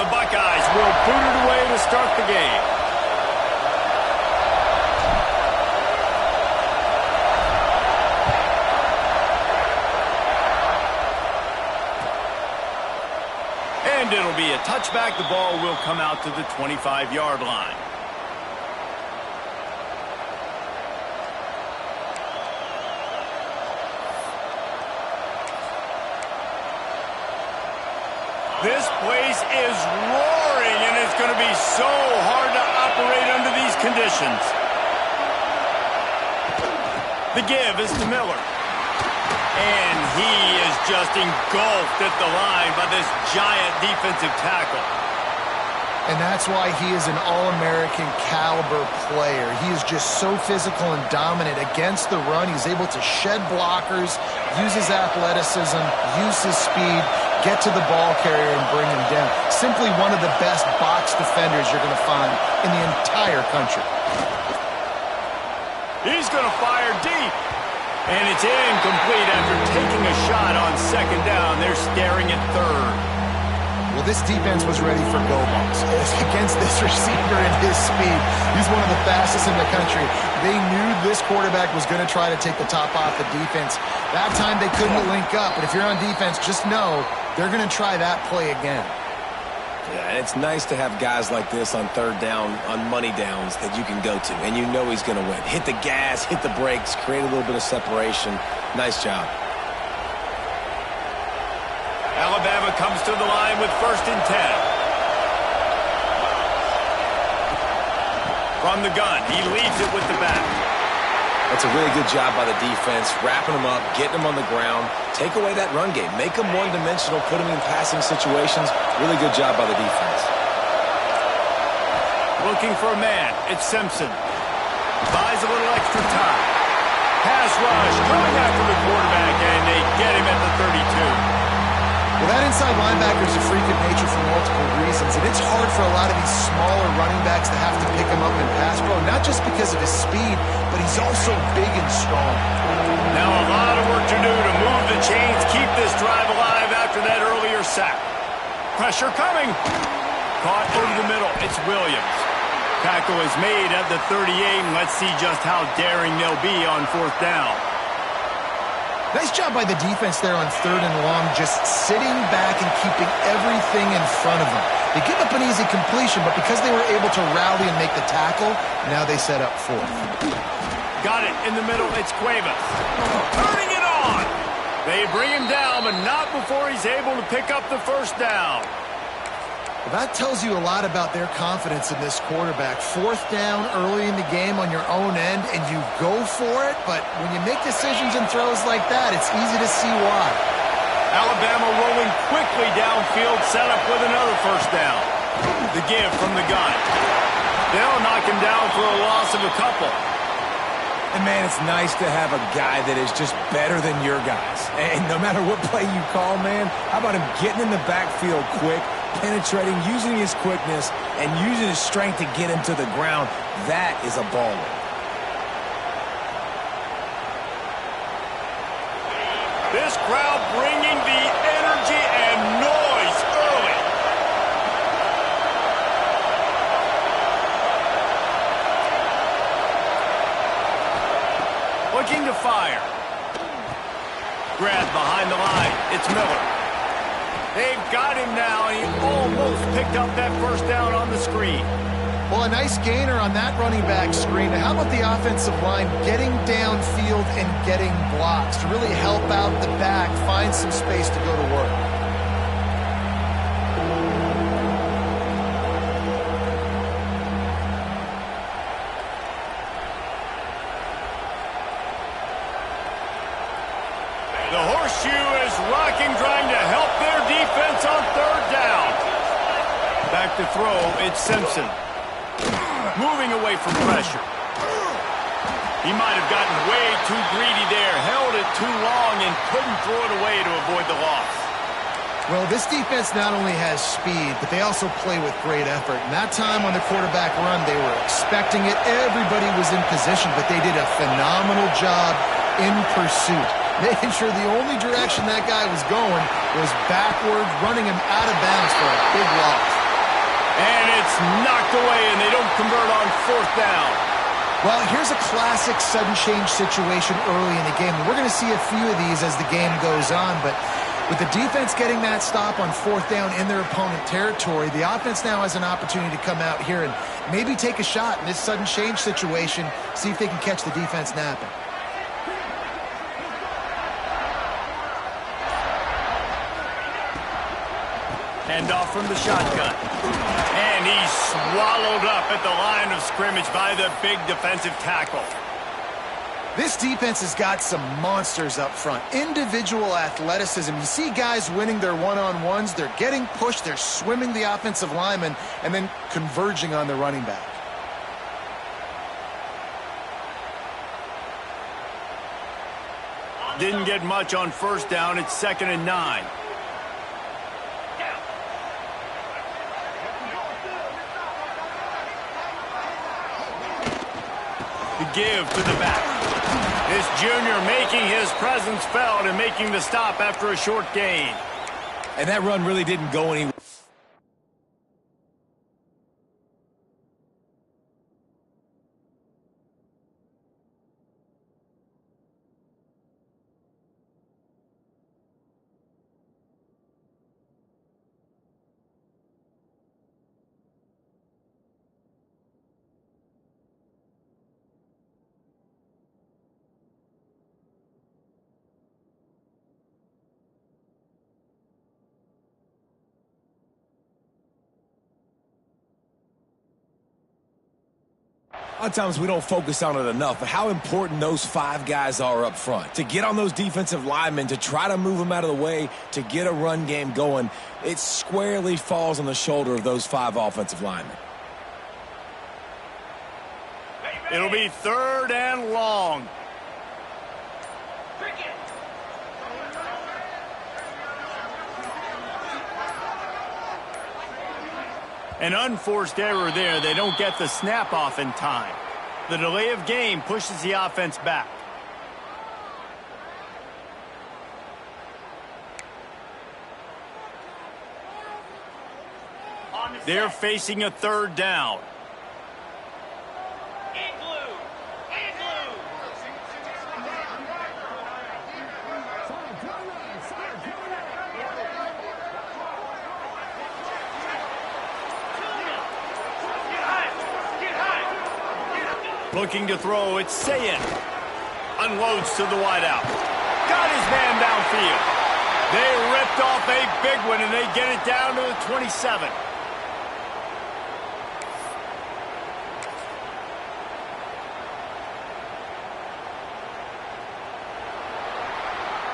The Buckeyes will boot it away to start the game. And it'll be a touchback. The ball will come out to the 25-yard line. This place is roaring, and it's going to be so hard to operate under these conditions. The give is to Miller. And he is just engulfed at the line by this giant defensive tackle. And that's why he is an All-American caliber player. He is just so physical and dominant against the run. He's able to shed blockers, use his athleticism, use his speed, get to the ball carrier and bring him down. Simply one of the best box defenders you're going to find in the entire country. He's going to fire deep. And it's incomplete after taking a shot on second down. They're staring at third. Well, this defense was ready for go balls against this receiver and his speed. He's one of the fastest in the country. They knew this quarterback was going to try to take the top off the defense. That time they couldn't link up, but if you're on defense, just know they're going to try that play again. Yeah, and it's nice to have guys like this on third down, on money downs that you can go to, and you know he's going to win. Hit the gas, hit the brakes, create a little bit of separation. Nice job. Alabama comes to the line with 1st and 10. From the gun, he leads it with the back. That's a really good job by the defense, wrapping them up, getting them on the ground. Take away that run game. Make them one-dimensional, put them in passing situations. Really good job by the defense. Looking for a man. It's Simpson. Buys a little extra time. Pass rush, going after the quarterback, and they get him at the 32. Well, that inside linebacker is a freak of nature for multiple reasons, and it's hard for a lot of these smaller running backs to have to pick him up in pass pro, not just because of his speed, but he's also big and strong. Now a lot of work to do to move the chains, keep this drive alive after that earlier sack. Pressure coming. Caught over the middle. It's Williams. Tackle is made at the 38, and let's see just how daring they'll be on 4th down. Nice job by the defense there on 3rd and long, just sitting back and keeping everything in front of them. They give up an easy completion, but because they were able to rally and make the tackle, now they set up 4th. Got it in the middle. It's Cuevas. Turning it on. They bring him down, but not before he's able to pick up the 1st down. Well, that tells you a lot about their confidence in this quarterback. 4th down early in the game on your own end, and you go for it, but when you make decisions and throws like that, it's easy to see why. Alabama rolling quickly downfield, set up with another 1st down. The give from the gun. They'll knock him down for a loss of a couple. And, man, it's nice to have a guy that is just better than your guys. And no matter what play you call, man, how about him getting in the backfield quick, penetrating, using his quickness, and using his strength to get him to the ground? That is a baller. This crowd bringing the energy and noise early. Looking to fire. Grab behind the line. It's Miller. They've got him now, and he almost picked up that 1st down on the screen. Well, a nice gainer on that running back screen. Now, how about the offensive line getting downfield and getting blocks to really help out the back, find some space to go to work? The horseshoe is rocking, trying to help their defense on 3rd down. Back to throw, it's Simpson. Moving away from pressure. He might have gotten way too greedy there, held it too long, and couldn't throw it away to avoid the loss. Well, this defense not only has speed, but they also play with great effort. And that time on the quarterback run, they were expecting it. Everybody was in position, but they did a phenomenal job in pursuit, making sure the only direction that guy was going was backward, running him out of bounds for a big loss. And it's knocked away, and they don't convert on fourth down. Well, here's a classic sudden change situation early in the game. We're going to see a few of these as the game goes on, but with the defense getting that stop on fourth down in their opponent territory, the offense now has an opportunity to come out here and maybe take a shot in this sudden change situation, see if they can catch the defense napping. Hand off from the shotgun. And he's swallowed up at the line of scrimmage by the big defensive tackle. This defense has got some monsters up front. Individual athleticism. You see guys winning their one-on-ones. They're getting pushed. They're swimming the offensive lineman and then converging on the running back. Didn't get much on first down. It's 2nd and 9. The give to the back. This junior making his presence felt and making the stop after a short gain. And that run really didn't go anywhere. A lot of times we don't focus on it enough, but how important those 5 guys are up front. To get on those defensive linemen, to try to move them out of the way, to get a run game going, it squarely falls on the shoulder of those 5 offensive linemen. It'll be 3rd and long. An unforced error there. They don't get the snap off in time. The delay of game pushes the offense back. They're facing a 3rd down. Looking to throw, it's Sayin. Unloads to the wideout. Got his man downfield. They ripped off a big one, and they get it down to the 27.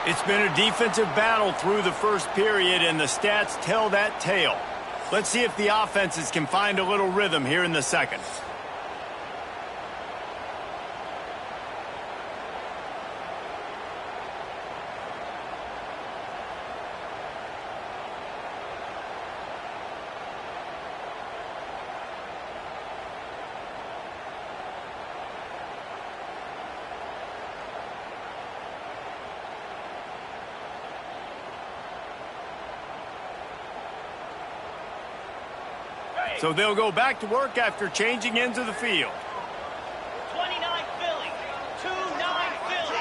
It's been a defensive battle through the first period, and the stats tell that tale. Let's see if the offenses can find a little rhythm here in the second. So they'll go back to work after changing into the field. 29 Philly, 2-9 Philly.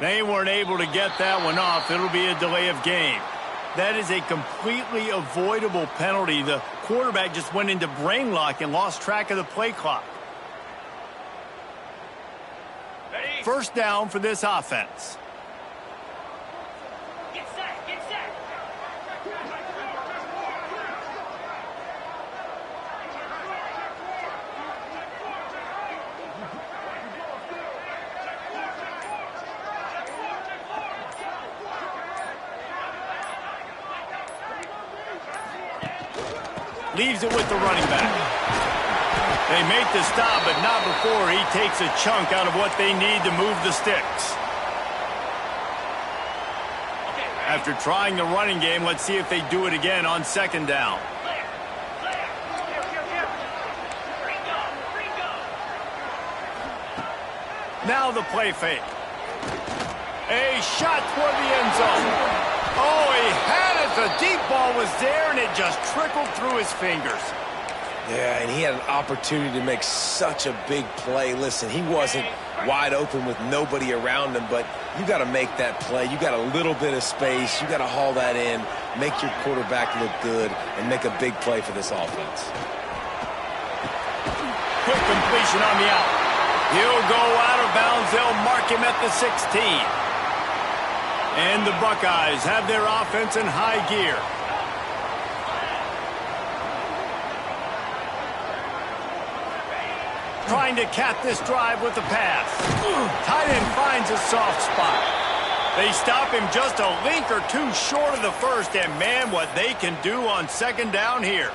They weren't able to get that one off. It'll be a delay of game. That is a completely avoidable penalty. The quarterback just went into brain lock and lost track of the play clock. First down for this offense. Get set, get set. Leaves it with the running back. They make the stop, but not before he takes a chunk out of what they need to move the sticks. After trying the running game, let's see if they do it again on second down. Clear, clear. Here. Green go. Now the play fake. A shot toward the end zone. Oh, he had it. The deep ball was there, and it just trickled through his fingers. Yeah, and he had an opportunity to make such a big play. Listen, he wasn't wide open with nobody around him, but you got to make that play. You got a little bit of space. You got to haul that in, make your quarterback look good, and make a big play for this offense. Quick completion on the out. He'll go out of bounds. They'll mark him at the 16. And the Buckeyes have their offense in high gear. Trying to cap this drive with the pass. Tight end finds a soft spot. They stop him just a link or two short of the first, and man, what they can do on second down here.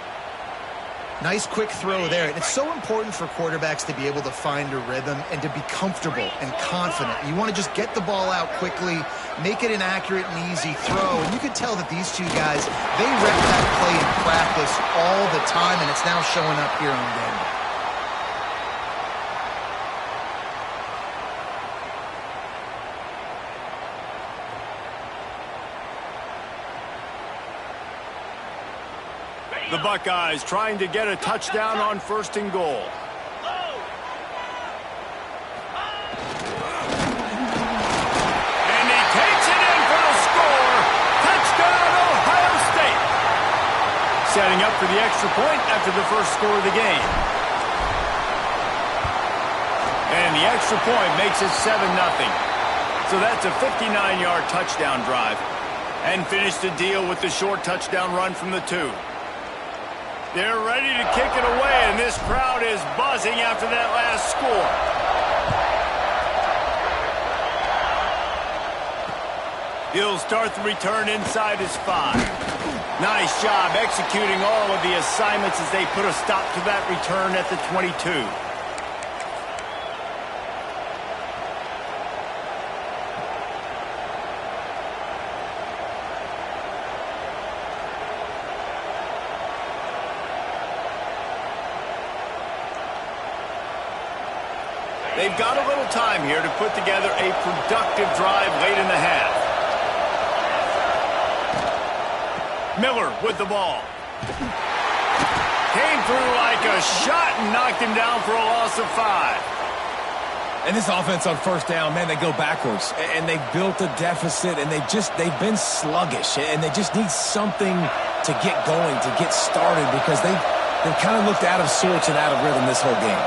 Nice quick throw there. And it's so important for quarterbacks to be able to find a rhythm and to be comfortable and confident. You want to just get the ball out quickly, make it an accurate and easy throw. And you can tell that these two guys, they rep that play in practice all the time, and it's now showing up here on game. The Buckeyes trying to get a touchdown on 1st and goal. And he takes it in for the score. Touchdown, Ohio State. Setting up for the extra point after the first score of the game. And the extra point makes it 7-0. So that's a 59-yard touchdown drive. And finish the deal with the short touchdown run from the 2. They're ready to kick it away, and this crowd is buzzing after that last score. He'll start the return inside his 5. Nice job executing all of the assignments as they put a stop to that return at the 22. They've got a little time here to put together a productive drive late in the half. Miller with the ball. Came through like a shot and knocked him down for a loss of 5. And this offense on 1st down, man, they go backwards. And they built a deficit, and they've been sluggish. And they just need something to get going, to get started, because they've kind of looked out of sorts and out of rhythm this whole game.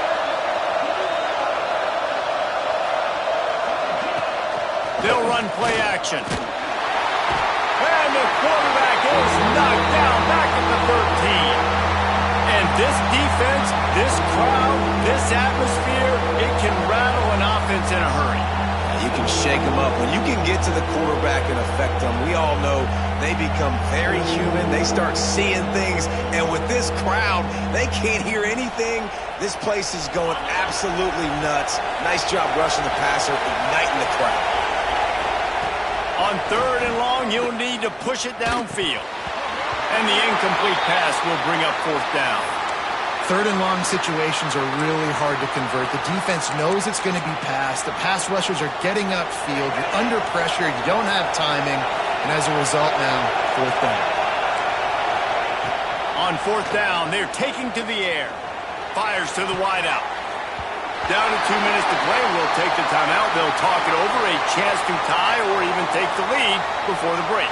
They'll run play action. And the quarterback is knocked down back at the 13. And this defense, this crowd, this atmosphere, it can rattle an offense in a hurry. You can shake them up. When you can get to the quarterback and affect them, we all know they become very human. They start seeing things. And with this crowd, they can't hear anything. This place is going absolutely nuts. Nice job rushing the passer, igniting the crowd. On 3rd and long, you'll need to push it downfield. And the incomplete pass will bring up 4th down. 3rd and long situations are really hard to convert. The defense knows it's going to be passed. The pass rushers are getting upfield. You're under pressure. You don't have timing. And as a result now, 4th down. On 4th down, they're taking to the air. Fires to the wideout. Down to 2 minutes to play. We'll take the timeout. They'll talk it over. A chance to tie or even take the lead before the break.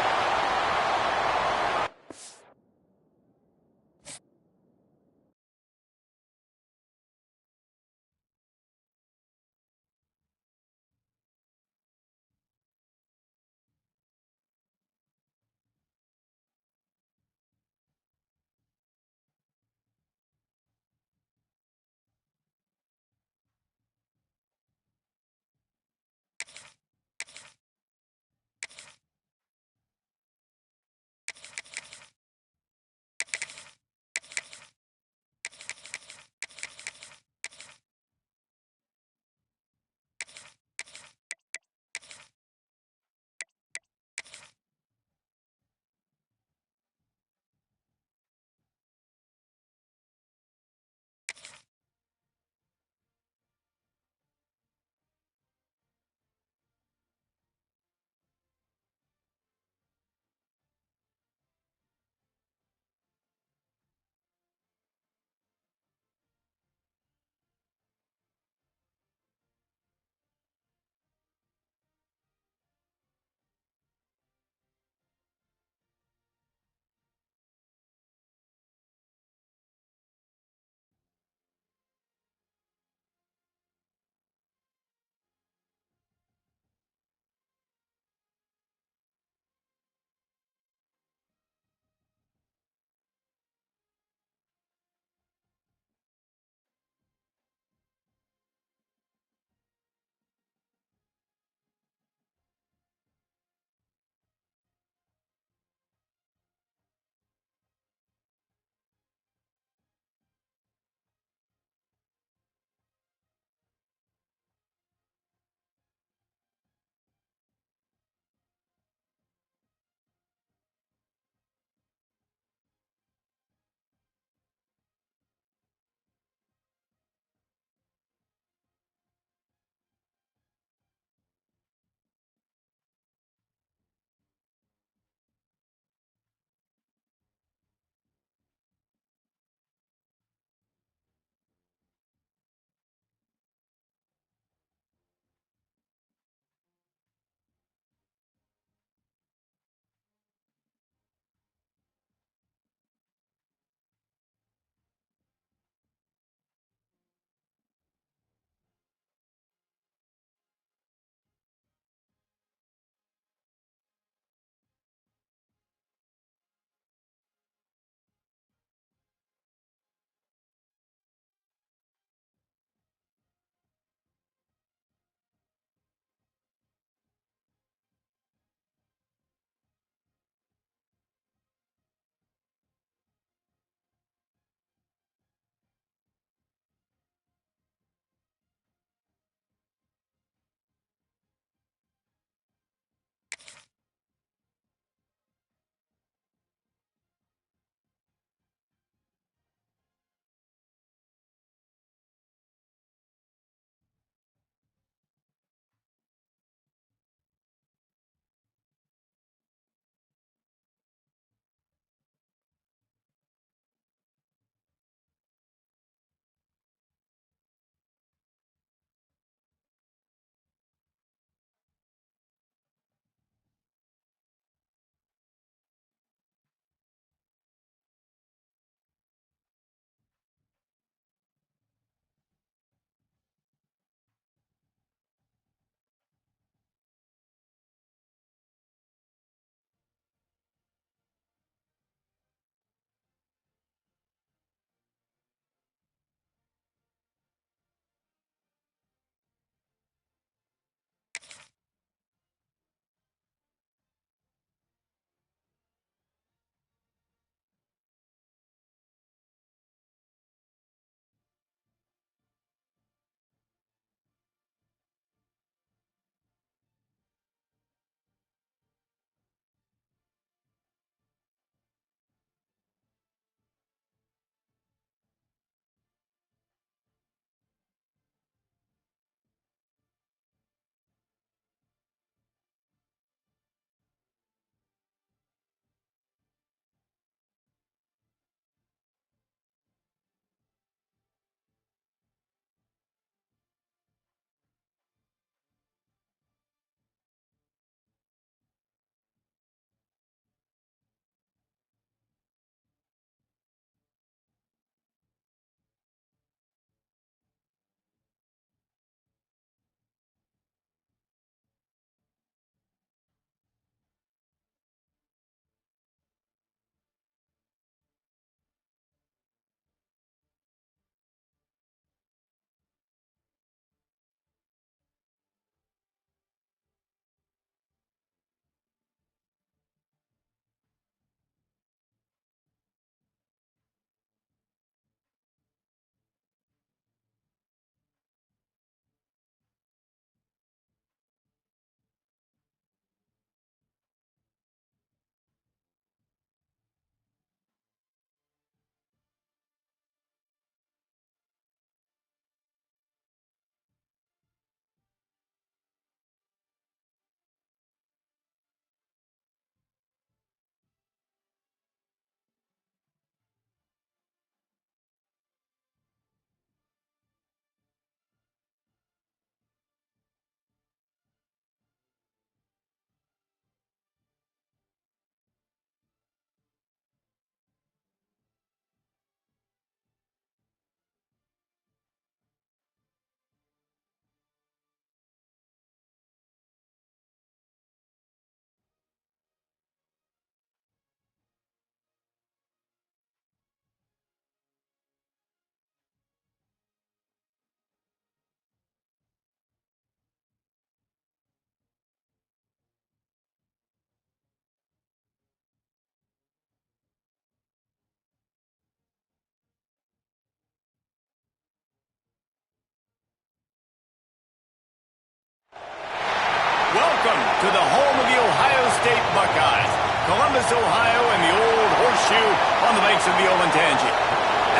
Columbus, Ohio, and the old horseshoe on the banks of the Olentangy.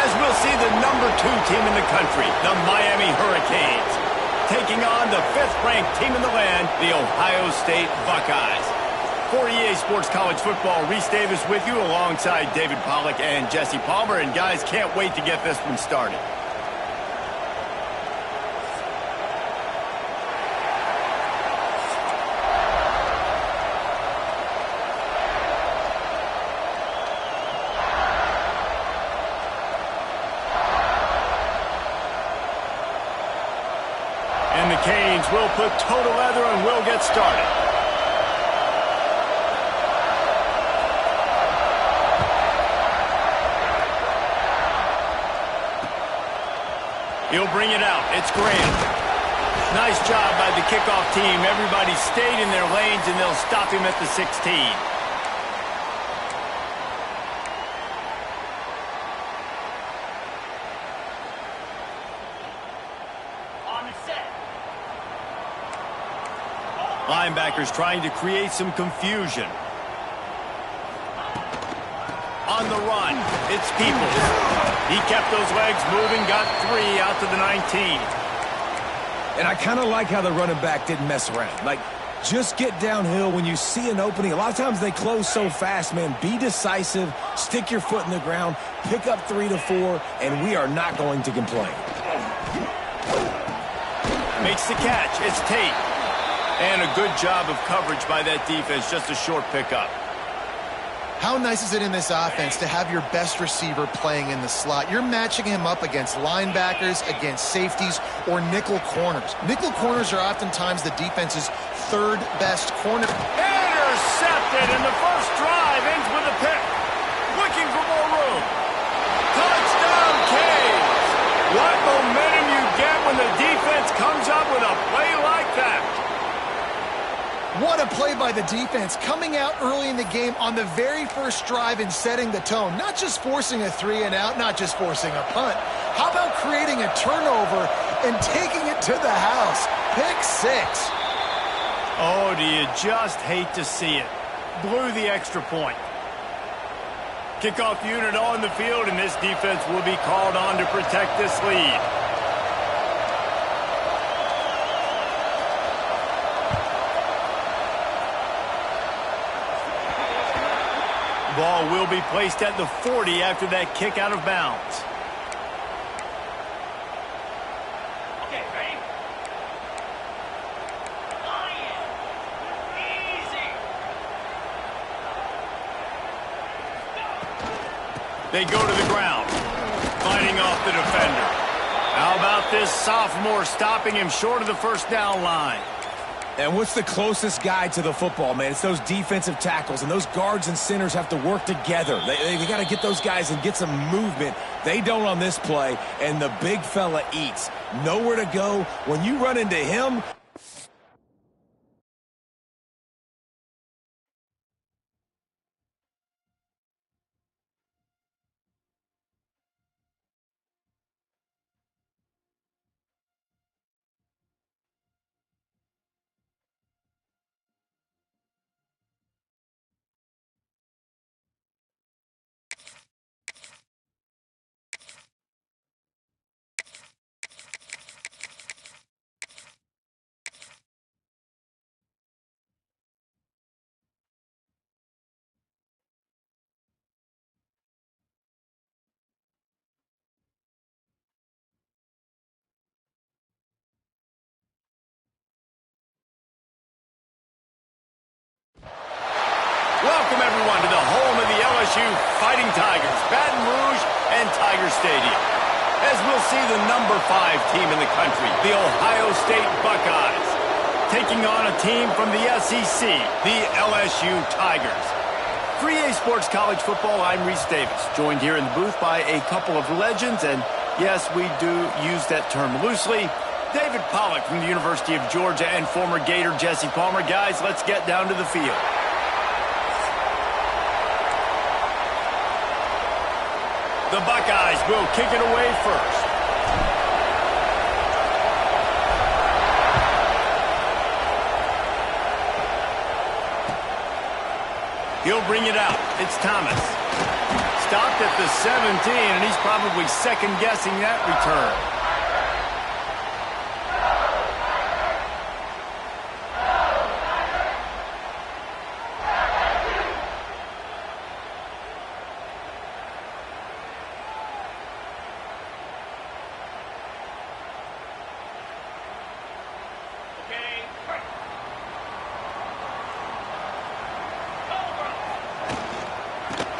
As we'll see the #2 team in the country, the Miami Hurricanes, taking on the 5th-ranked team in the land, the Ohio State Buckeyes. For EA Sports College Football, Reese Davis with you alongside David Pollack and Jesse Palmer. And guys, can't wait to get this one started. And the Canes will put toe to leather and will get started. He'll bring it out. It's Graham. Nice job by the kickoff team. Everybody stayed in their lanes, and they'll stop him at the 16. On the set. Linebackers trying to create some confusion. On the run, it's Peoples. He kept those legs moving, got 3 out to the 19. And I kind of like how the running back didn't mess around. Like, just get downhill when you see an opening. A lot of times they close so fast, man. Be decisive, stick your foot in the ground, pick up 3 to 4, and we are not going to complain. Makes the catch. It's Tate. And a good job of coverage by that defense. Just a short pickup. How nice is it in this offense to have your best receiver playing in the slot? You're matching him up against linebackers, against safeties, or nickel corners. Nickel corners are oftentimes the defense's 3rd best corner. Intercepted, and the first drive ends with a pick. Looking for more room. Touchdown, Canes. What momentum you get when the defense comes up with a play like that. What a play by the defense, coming out early in the game on the very first drive and setting the tone. Not just forcing a 3-and-out, not just forcing a punt. How about creating a turnover and taking it to the house? Pick 6. Oh, do you just hate to see it? Blew the extra point. Kickoff unit on the field, and this defense will be called on to protect this lead. Ball will be placed at the 40 after that kick out of bounds. Okay, ready? Lion. Easy. They go to the ground, fighting off the defender. How about this sophomore stopping him short of the first down line? And what's the closest guy to the football, man? It's those defensive tackles, and those guards and centers have to work together. They got to get those guys and get some movement. They don't on this play, and the big fella eats. Nowhere to go. When you run into him... Welcome, everyone, to the home of the LSU Fighting Tigers, Baton Rouge and Tiger Stadium. As we'll see the #5 team in the country, the Ohio State Buckeyes, taking on a team from the SEC, the LSU Tigers. For EA Sports College Football, I'm Reese Davis, joined here in the booth by a couple of legends, and yes, we do use that term loosely. David Pollack from the University of Georgia and former Gator Jesse Palmer. Guys, let's get down to the field. The Buckeyes will kick it away first. He'll bring it out. It's Thomas. Stopped at the 17, and he's probably second-guessing that return.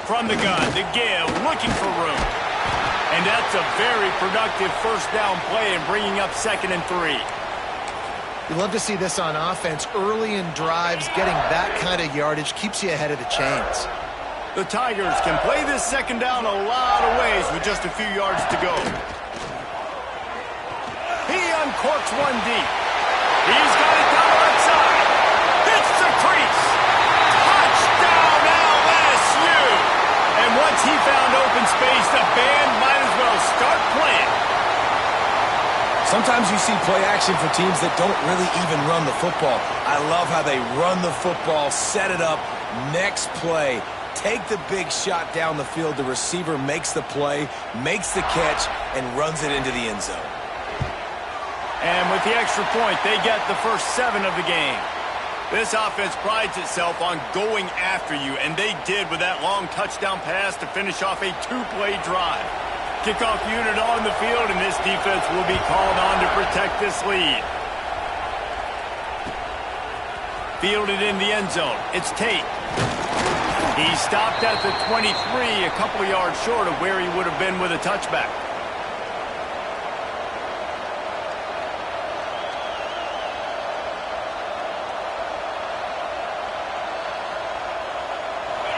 From the gun, to give, looking for room. And that's a very productive first down play and bringing up 2nd and 3. You love to see this on offense. Early in drives, getting that kind of yardage keeps you ahead of the chains. The Tigers can play this 2nd down a lot of ways with just a few yards to go. He uncorks one deep. He's got it down outside. Hits the crease. Touchdown LSU. And once he found open space, the band might as well start playing. Sometimes you see play action for teams that don't really even run the football. I love how they run the football, set it up, next play, take the big shot down the field. The receiver makes the play, makes the catch, and runs it into the end zone. And with the extra point, they get the first 7 of the game. This offense prides itself on going after you, and they did with that long touchdown pass to finish off a 2-play drive. Kickoff unit on the field, and this defense will be called on to protect this lead. Fielded in the end zone. It's Tate. He stopped at the 23, a couple yards short of where he would have been with a touchback.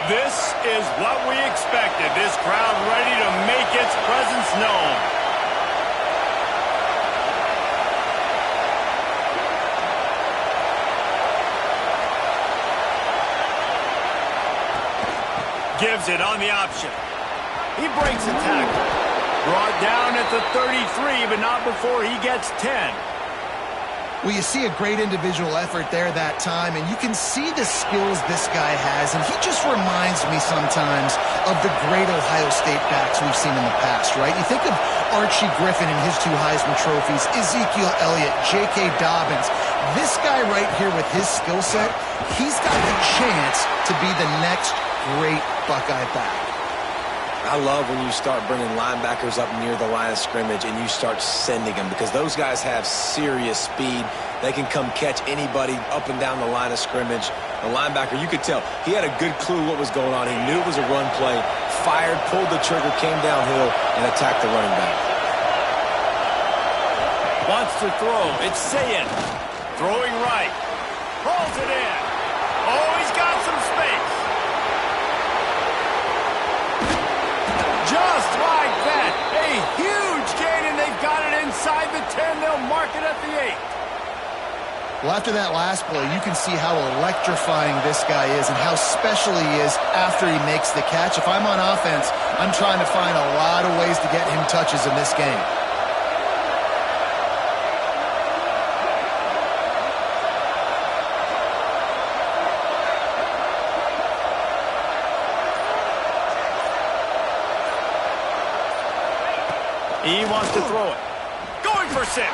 This is what we expected. This crowd ready to make its presence known. Gives it on the option. He breaks a tackle. Brought down at the 33, but not before he gets 10. Well, you see a great individual effort there that time, and you can see the skills this guy has, and he just reminds me sometimes of the great Ohio State backs we've seen in the past, right? You think of Archie Griffin and his 2 Heisman trophies, Ezekiel Elliott, J.K. Dobbins. This guy right here with his skill set, he's got the chance to be the next great Buckeye back. I love when you start bringing linebackers up near the line of scrimmage and you start sending them, because those guys have serious speed. They can come catch anybody up and down the line of scrimmage. The linebacker, you could tell, he had a good clue what was going on. He knew it was a run play, fired, pulled the trigger, came downhill, and attacked the running back. Wants to throw. It's Sayin. Throwing right. Pulls it in. Oh, he's got some space. Just like that, a huge gain, and they've got it inside the 10. They'll mark it at the 8. Well, after that last play, you can see how electrifying this guy is and how special he is after he makes the catch. If I'm on offense, I'm trying to find a lot of ways to get him touches in this game. He wants to throw it. Going for 6.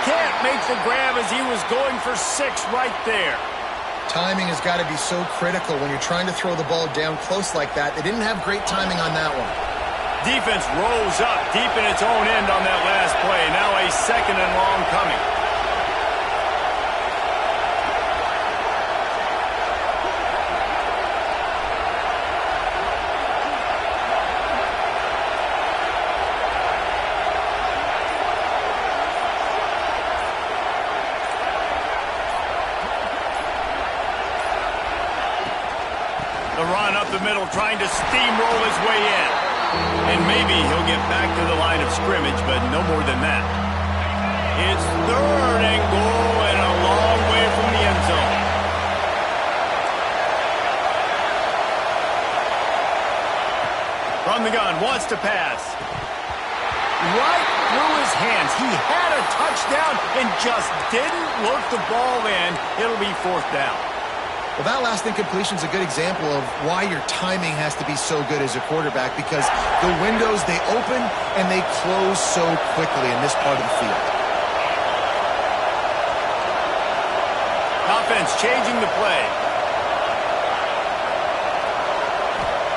Can't make the grab as he was going for 6 right there. Timing has got to be so critical when you're trying to throw the ball down close like that. They didn't have great timing on that one. Defense rose up deep in its own end on that last play. Now a 2nd and long coming. The run up the middle, trying to steamroll his way in. And maybe he'll get back to the line of scrimmage, but no more than that. It's 3rd and goal and a long way from the end zone. From the gun, wants to pass. Right through his hands. He had a touchdown and just didn't look the ball in. It'll be 4th down. Well, that last incompletion is a good example of why your timing has to be so good as a quarterback, because the windows, they open and they close so quickly in this part of the field. Offense changing the play.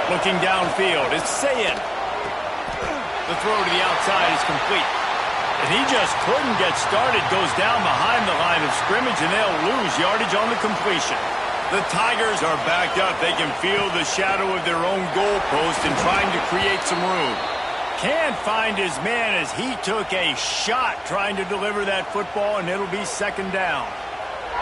Looking downfield, it's Sayin. The throw to the outside is complete. And he just couldn't get started. Goes down behind the line of scrimmage, and they'll lose yardage on the completion. The Tigers are backed up. They can feel the shadow of their own goalpost and trying to create some room. Can't find his man as he took a shot trying to deliver that football, and it'll be second down.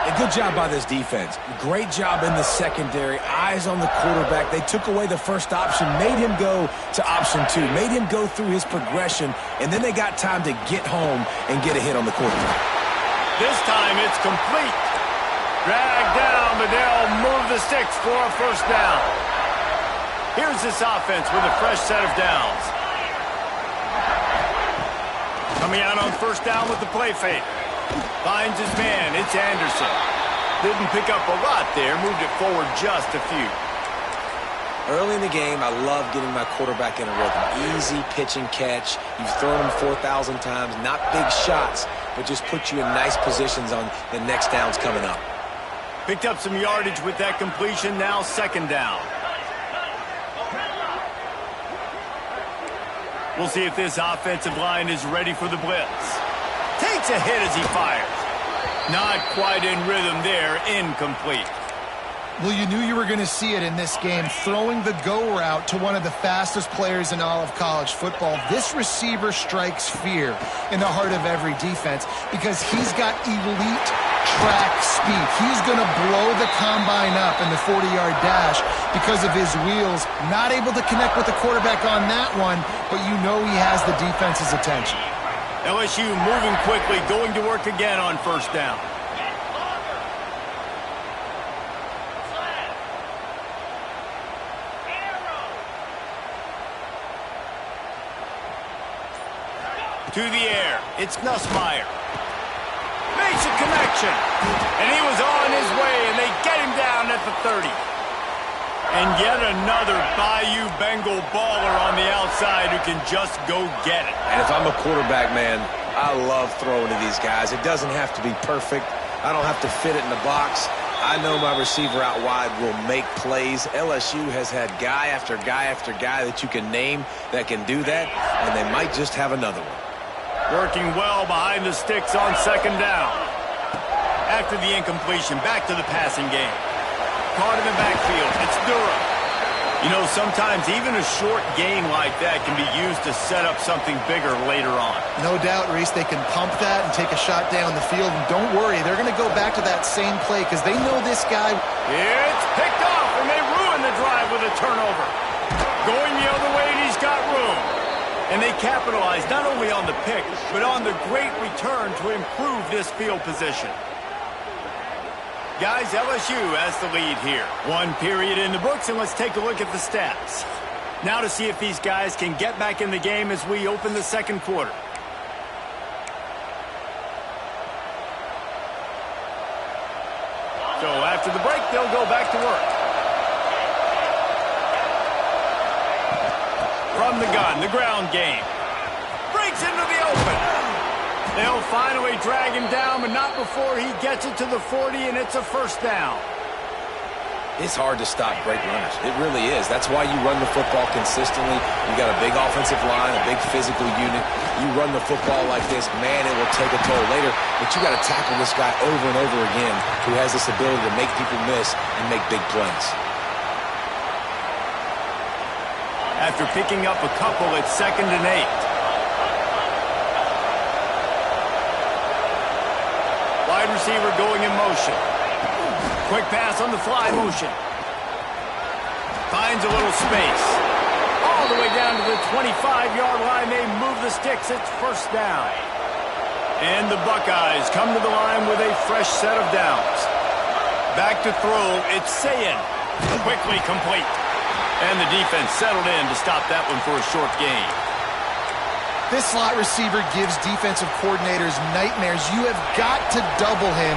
A good job by this defense. Great job in the secondary. Eyes on the quarterback. They took away the first option, made him go to option 2, made him go through his progression, and then they got time to get home and get a hit on the quarterback. This time it's complete. Dragged down, but they'll move the sticks for a first down. Here's this offense with a fresh set of downs. Coming out on first down with the play fake. Finds his man. It's Anderson. Didn't pick up a lot there. Moved it forward just a few. Early in the game, I love getting my quarterback in a rhythm. Easy pitch and catch. You've thrown him 4,000 times. Not big shots, but just put you in nice positions on the next downs coming up. Picked up some yardage with that completion. Now second down. We'll see if this offensive line is ready for the blitz. Takes a hit as he fires. Not quite in rhythm there. Incomplete. Well, you knew you were going to see it in this game, throwing the go route to one of the fastest players in all of college football. This receiver strikes fear in the heart of every defense because he's got elite track speed. He's going to blow the combine up in the 40-yard dash because of his wheels. Not able to connect with the quarterback on that one, but you know he has the defense's attention. LSU moving quickly, going to work again on first down. To the air, it's Nussmeier. Makes a connection. And he was on his way, and they get him down at the 30. And yet another Bayou Bengal baller on the outside who can just go get it. And if I'm a quarterback, man, I love throwing to these guys. It doesn't have to be perfect. I don't have to fit it in the box. I know my receiver out wide will make plays. LSU has had guy after guy after guy that you can name that can do that, and they might just have another one. Working well behind the sticks on second down. After the incompletion, back to the passing game. Caught in the backfield. It's Durham. You know, sometimes even a short game like that can be used to set up something bigger later on. No doubt, Reese, they can pump that and take a shot down the field. And don't worry, they're going to go back to that same play because they know this guy. It's picked off, and they ruin the drive with a turnover. Going the other way, and he's got room. And they capitalize not only on the pick, but on the great return to improve this field position. Guys, LSU has the lead here. One period in the books, and let's take a look at the stats. Now to see if these guys can get back in the game as we open the second quarter. So after the break, they'll go back to work. From the gun, the ground game. Breaks into the open. They'll finally drag him down, but not before he gets it to the 40, and it's a first down. It's hard to stop great runners. It really is. That's why you run the football consistently. You got a big offensive line, a big physical unit. You run the football like this, man, it will take a toll later. But you got to tackle this guy over and over again who has this ability to make people miss and make big plays. After picking up a couple, it's 2nd and 8. Wide receiver going in motion. Quick pass on the fly motion. Finds a little space. All the way down to the 25-yard line. They move the sticks. It's first down. And the Buckeyes come to the line with a fresh set of downs. Back to throw. It's Sayin. Quickly complete. And the defense settled in to stop that one for a short gain. This slot receiver gives defensive coordinators nightmares. You have got to double him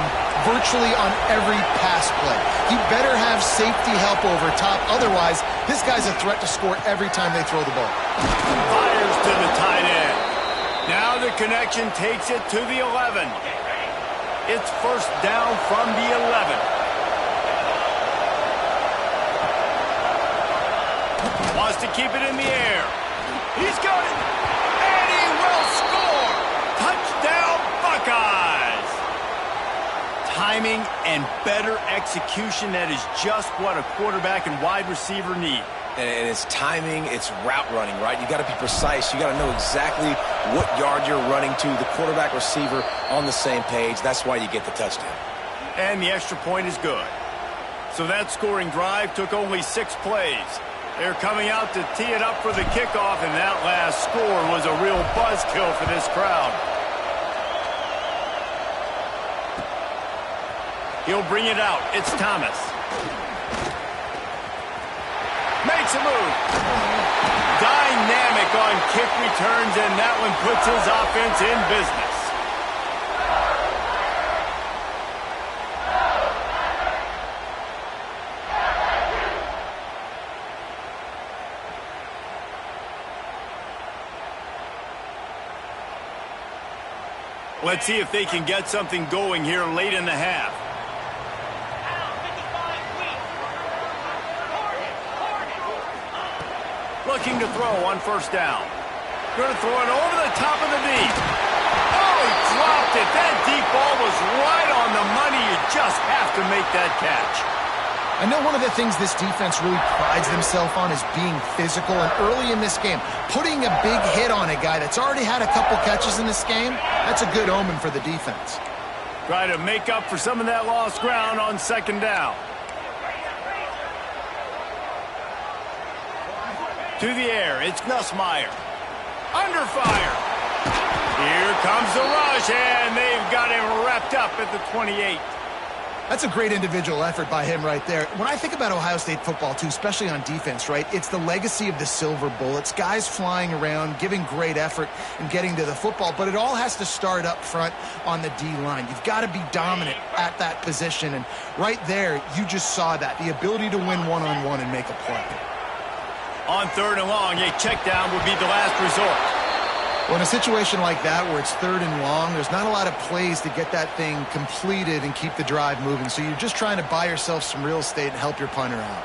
virtually on every pass play. He better have safety help over top. Otherwise, this guy's a threat to score every time they throw the ball. Fires to the tight end. Now the connection takes it to the 11. It's first down from the 11. Wants to keep it in the air. He's got it. And he will score. Touchdown, Buckeyes. Timing and better execution, that is just what a quarterback and wide receiver need. And it's timing, it's route running, right? You got to be precise. You got to know exactly what yard you're running to. The quarterback receiver on the same page. That's why you get the touchdown. And the extra point is good. So that scoring drive took only 6 plays. They're coming out to tee it up for the kickoff, and that last score was a real buzzkill for this crowd. He'll bring it out. It's Thomas. Makes a move. Dynamic on kick returns, and that one puts his offense in business. Let's see if they can get something going here late in the half. Looking to throw on first down. Going to throw it over the top of the deep. Oh, he dropped it. That deep ball was right on the money. You just have to make that catch. I know one of the things this defense really prides themselves on is being physical, and early in this game, putting a big hit on a guy that's already had a couple catches in this game, that's a good omen for the defense. Try to make up for some of that lost ground on second down. To the air, it's Nussmeier. Under fire. Here comes the rush, and they've got him wrapped up at the 28. That's a great individual effort by him right there. When I think about Ohio State football, too, especially on defense, right, it's the legacy of the Silver Bullets, guys flying around, giving great effort and getting to the football, but it all has to start up front on the D-line. You've got to be dominant at that position, and right there, you just saw that, the ability to win one-on-one and make a play. On third and long, a check down would be the last resort. Well, in a situation like that where it's third and long, there's not a lot of plays to get that thing completed and keep the drive moving. So you're just trying to buy yourself some real estate and help your punter out.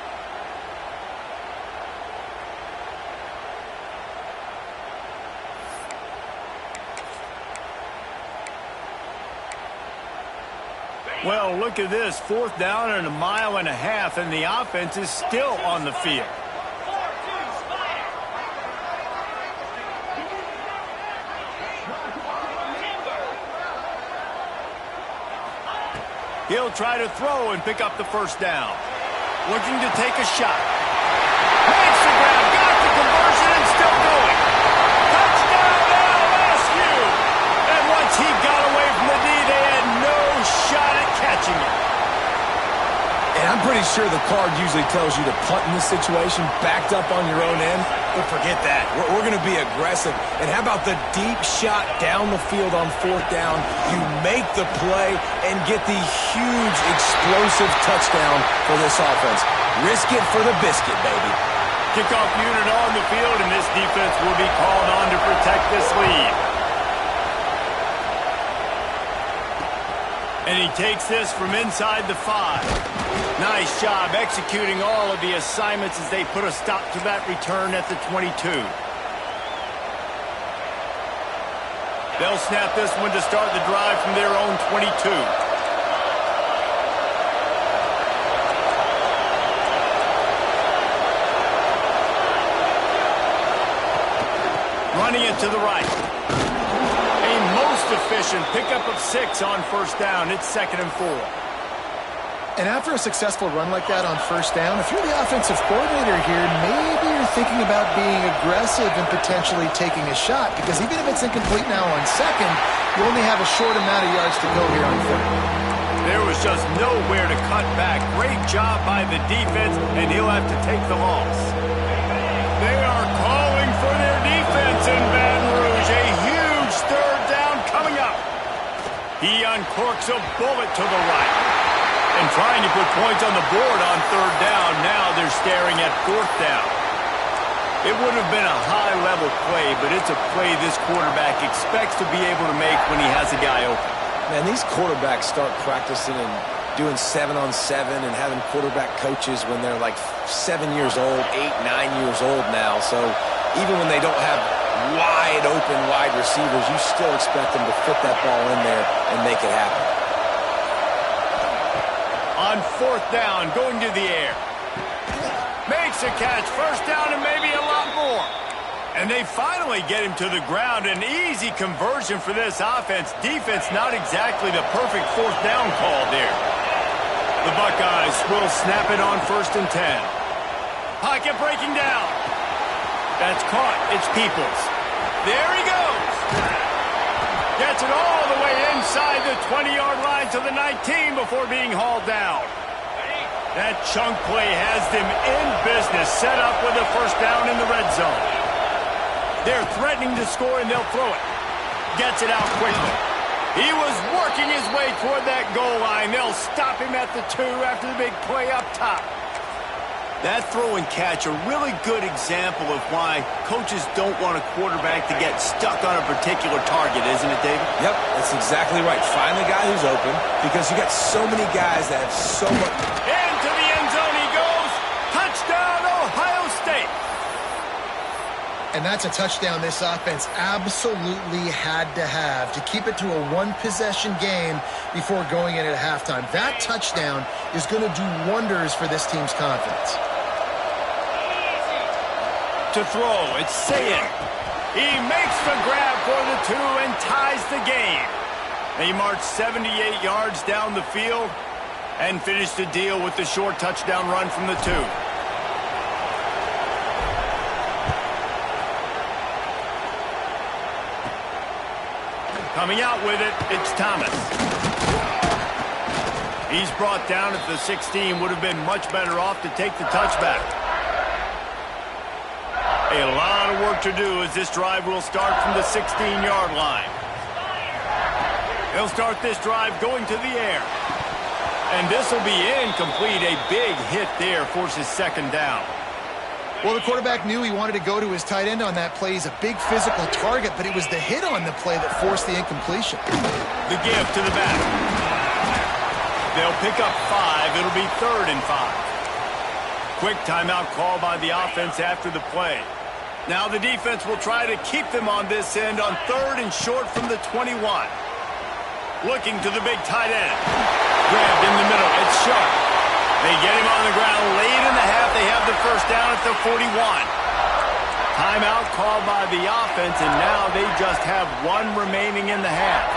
Well, look at this. Fourth down and 1.5 miles, and the offense is still on the field. He'll try to throw and pick up the first down. Looking to take a shot. Makes the grab, got the conversion, and still going. Touchdown, LSU! And once he got away from the D, they had no shot at catching it. And I'm pretty sure the card usually tells you to punt in this situation, backed up on your own end. But forget that. We're going to be aggressive. And how about the deep shot down the field on fourth down? You make the play and get the huge explosive touchdown for this offense. Risk it for the biscuit, baby. Kickoff unit on the field, and this defense will be called on to protect this lead. And he takes this from inside the 5. Nice job executing all of the assignments as they put a stop to that return at the 22. They'll snap this one to start the drive from their own 22. Running it to the right. A most efficient pickup of 6 on first down. It's 2nd and 4. And after a successful run like that on first down, if you're the offensive coordinator here, maybe you're thinking about being aggressive and potentially taking a shot, because even if it's incomplete now on second, you only have a short amount of yards to go here on third. There was just nowhere to cut back. Great job by the defense, and he'll have to take the loss. They are calling for their defense in Baton Rouge. A huge third down coming up. He uncorks a bullet to the right. And trying to put points on the board on third down. Now they're staring at fourth down. It would have been a high-level play, but it's a play this quarterback expects to be able to make when he has a guy open. Man, these quarterbacks start practicing and doing 7-on-7 and having quarterback coaches when they're like 7 years old, 8, 9 years old now. So even when they don't have wide receivers, you still expect them to fit that ball in there and make it happen. On fourth down, going to the air. Makes a catch, first down and maybe a lot more. And they finally get him to the ground. An easy conversion for this offense. Defense not exactly the perfect fourth down call there. The Buckeyes will snap it on 1st and 10. Pocket breaking down. That's caught. It's Peoples. There he goes. Gets it all the way inside the 20-yard line to the 19 before being hauled down. That chunk play has them in business, set up with a first down in the red zone. They're threatening to score, and they'll throw it. Gets it out quickly. He was working his way toward that goal line. They'll stop him at the 2 after the big play up top. That throw and catch, a really good example of why coaches don't want a quarterback to get stuck on a particular target, isn't it, David? Yep, that's exactly right. Find the guy who's open, because you got so many guys that have so much... Into the end zone he goes. Touchdown, Ohio State. And that's a touchdown this offense absolutely had to have to keep it to a one-possession game before going in at halftime. That touchdown is going to do wonders for this team's confidence. To throw, it's Sayin. He makes the grab for the 2 and ties the game. They march 78 yards down the field and finish the deal with the short touchdown run from the 2. Coming out with it, it's Thomas. He's brought down at the 16, would have been much better off to take the touchback. A lot of work to do as this drive will start from the 16-yard line. He'll start this drive going to the air. And this will be incomplete. A big hit there forces second down. Well, the quarterback knew he wanted to go to his tight end on that play. He's a big physical target, but it was the hit on the play that forced the incompletion. The give to the back. They'll pick up 5. It'll be 3rd and 5. Quick timeout call by the offense after the play. Now the defense will try to keep them on this end on 3rd and short from the 21. Looking to the big tight end. Grabbed in the middle. It's Sharp. They get him on the ground late in the half. They have the first down at the 41. Timeout called by the offense, and now they just have 1 remaining in the half.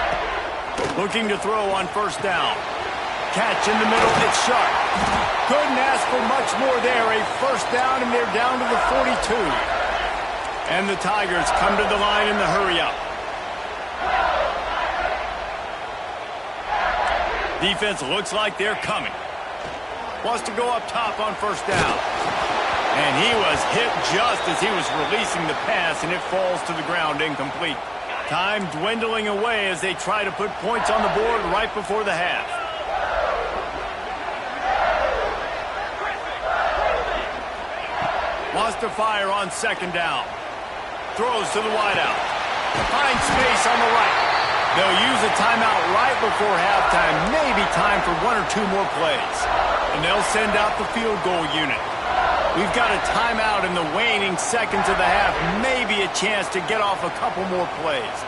Looking to throw on first down. Catch in the middle. It's Sharp. Couldn't ask for much more there. A first down, and they're down to the 42. And the Tigers come to the line in the hurry-up. Defense looks like they're coming. Wants to go up top on first down. And he was hit just as he was releasing the pass, and it falls to the ground incomplete. Time dwindling away as they try to put points on the board right before the half. Wants to fire on second down. Throws to the wideout. Finds space on the right. They'll use a timeout right before halftime. Maybe time for 1 or 2 more plays. And they'll send out the field goal unit. We've got a timeout in the waning seconds of the half. Maybe a chance to get off a couple more plays.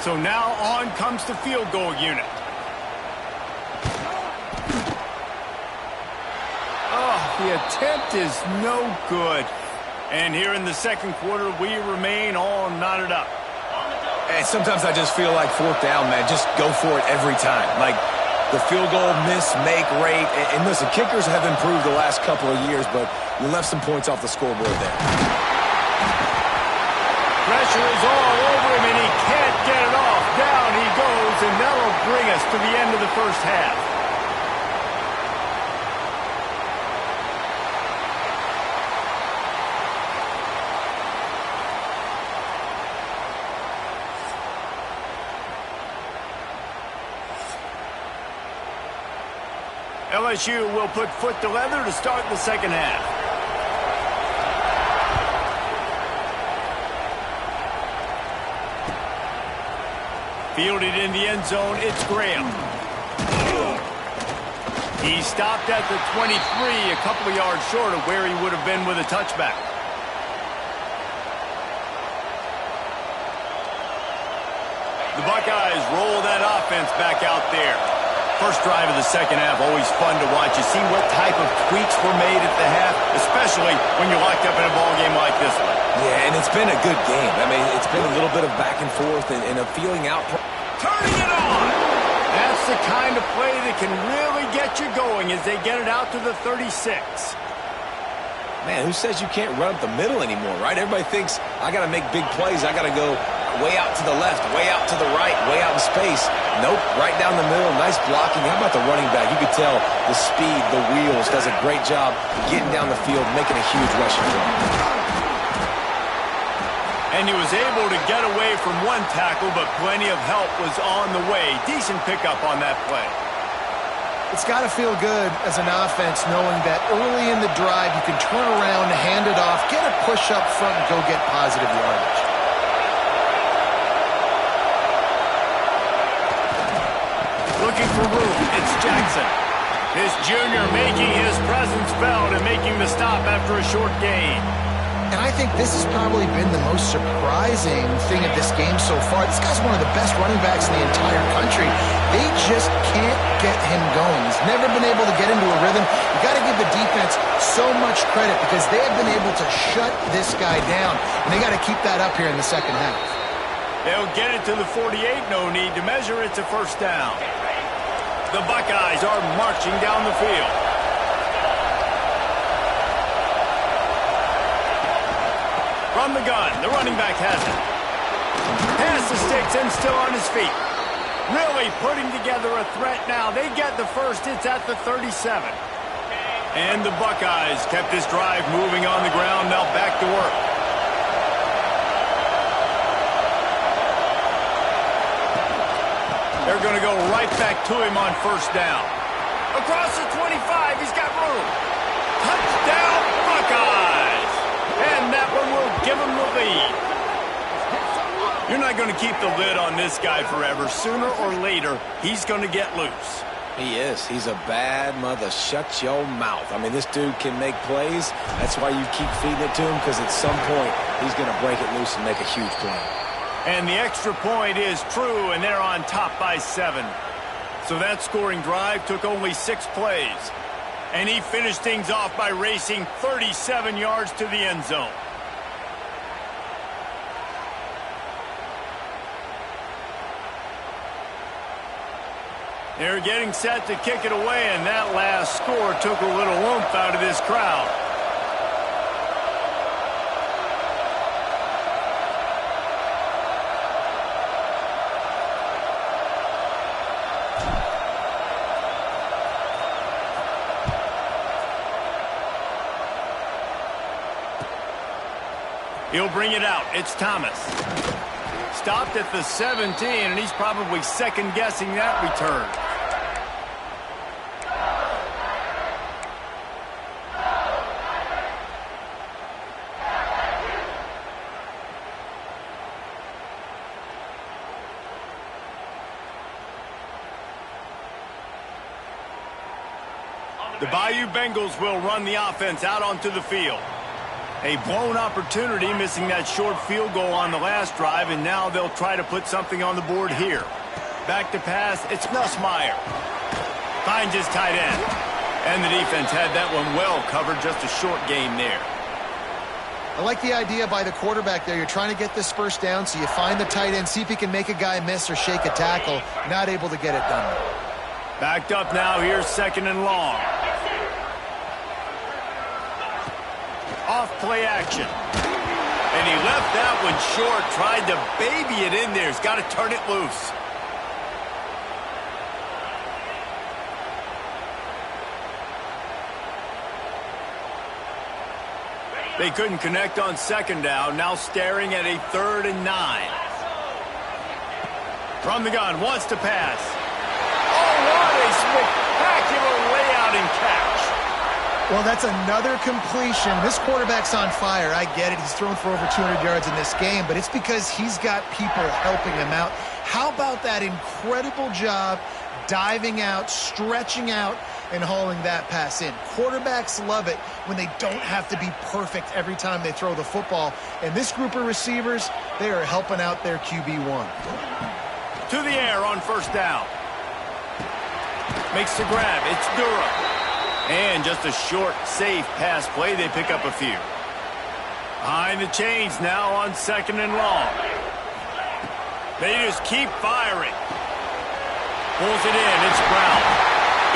So now on comes the field goal unit. Oh, the attempt is no good. And here in the second quarter, we remain all knotted up. And sometimes I just feel like 4th down, man, just go for it every time. Like the field goal miss-make rate. And listen, kickers have improved the last couple of years, but you left some points off the scoreboard there. Pressure is all over him, and he can't get it off. Down he goes, and that'll bring us to the end of the first half. LSU will put foot to leather to start the second half. Fielded in the end zone, it's Graham. He stopped at the 23, a couple of yards short of where he would have been with a touchback. The Buckeyes roll that offense back out there. First drive of the second half, always fun to watch. You see what type of tweaks were made at the half, especially when you're locked up in a ball game like this one. Yeah, and it's been a good game. I mean, it's been a little bit of back and forth and a feeling out. Turning it on! That's the kind of play that can really get you going as they get it out to the 36. Man, who says you can't run up the middle anymore, right? Everybody thinks, I got to make big plays. I got to go way out to the left, way out to the right, way out in space. Nope, right down the middle. Nice blocking. How about the running back? You could tell the speed, the wheels, does a great job getting down the field, making a huge rushing play. And he was able to get away from one tackle, but plenty of help was on the way. Decent pickup on that play. It's got to feel good as an offense knowing that early in the drive you can turn around, hand it off, get a push up front, and go get positive yardage. Looking for room, it's Jackson. This junior making his presence felt and making the stop after a short gain. And I think this has probably been the most surprising thing of this game so far. This guy's one of the best running backs in the entire country. They just can't get him going. He's never been able to get into a rhythm. You got to give the defense so much credit because they have been able to shut this guy down. And they got to keep that up here in the second half. They'll get it to the 48, no need to measure. It's a first down. The Buckeyes are marching down the field. From the gun, the running back has it. Pass the sticks and still on his feet. Really putting together a threat now. They get the first. It's at the 37. And the Buckeyes kept this drive moving on the ground. Now back to work. They're going to go right back to him on first down. Across the 25, he's got room. Touchdown, Buckeyes! And that one will give him the lead. You're not going to keep the lid on this guy forever. Sooner or later, he's going to get loose. He is. He's a bad mother. Shut your mouth. I mean, this dude can make plays. That's why you keep feeding it to him, because at some point, he's going to break it loose and make a huge play. And the extra point is true, and they're on top by 7. So that scoring drive took only 6 plays. And he finished things off by racing 37 yards to the end zone. They're getting set to kick it away, and that last score took a little oomph out of this crowd. He'll bring it out. It's Thomas. Stopped at the 17, and he's probably second-guessing that return. The Bayou Bengals will run the offense out onto the field. A blown opportunity, missing that short field goal on the last drive, and now they'll try to put something on the board here. Back to pass, it's Nussmeier. Finds his tight end. And the defense had that one well covered, just a short gain there. I like the idea by the quarterback there. You're trying to get this first down, so you find the tight end, see if he can make a guy miss or shake a tackle. Not able to get it done. Backed up now, here's second and long. Off play action. And he left that one short, tried to baby it in there. He's got to turn it loose. They couldn't connect on second down, now staring at a 3rd and 9. From the gun, wants to pass. Oh, what a spectacular layout Well, that's another completion. This quarterback's on fire. I get it. He's thrown for over 200 yards in this game, but it's because he's got people helping him out. How about that incredible job diving out, stretching out, and hauling that pass in? Quarterbacks love it when they don't have to be perfect every time they throw the football. And this group of receivers, they are helping out their QB1. To the air on first down. Makes the grab. It's Durham. And just a short, safe pass play. They pick up a few. Behind the chains now on second and long. They just keep firing. Pulls it in. It's Brown.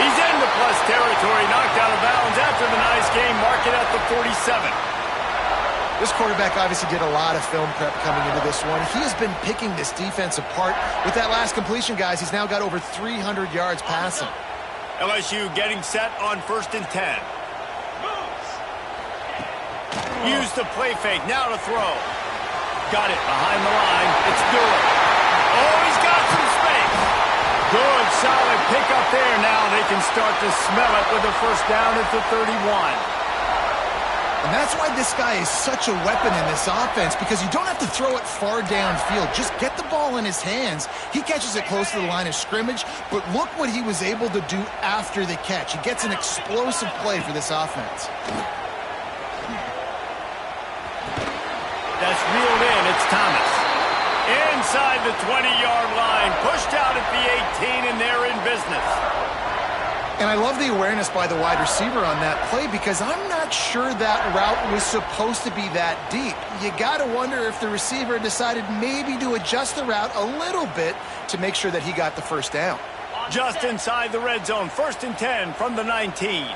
He's into plus territory. Knocked out of bounds after the nice game. Mark it at the 47. This quarterback obviously did a lot of film prep coming into this one. He has been picking this defense apart. With that last completion, guys, he's now got over 300 yards passing. LSU getting set on first and 10. Use the play fake. Now to throw. Got it behind the line. It's Durham. Oh, he's got some space. Good, solid pickup there. Now they can start to smell it with a first down at the 31. And that's why this guy is such a weapon in this offense, because you don't have to throw it far downfield. Just get the ball in his hands. He catches it close to the line of scrimmage, but look what he was able to do after the catch. He gets an explosive play for this offense. That's reeled in. It's Thomas. Inside the 20-yard line. Pushed out at the 18, and they're in business. And I love the awareness by the wide receiver on that play, because I'm not sure that route was supposed to be that deep. You got to wonder if the receiver decided maybe to adjust the route a little bit to make sure that he got the first down. Just inside the red zone. First and 10 from the 19.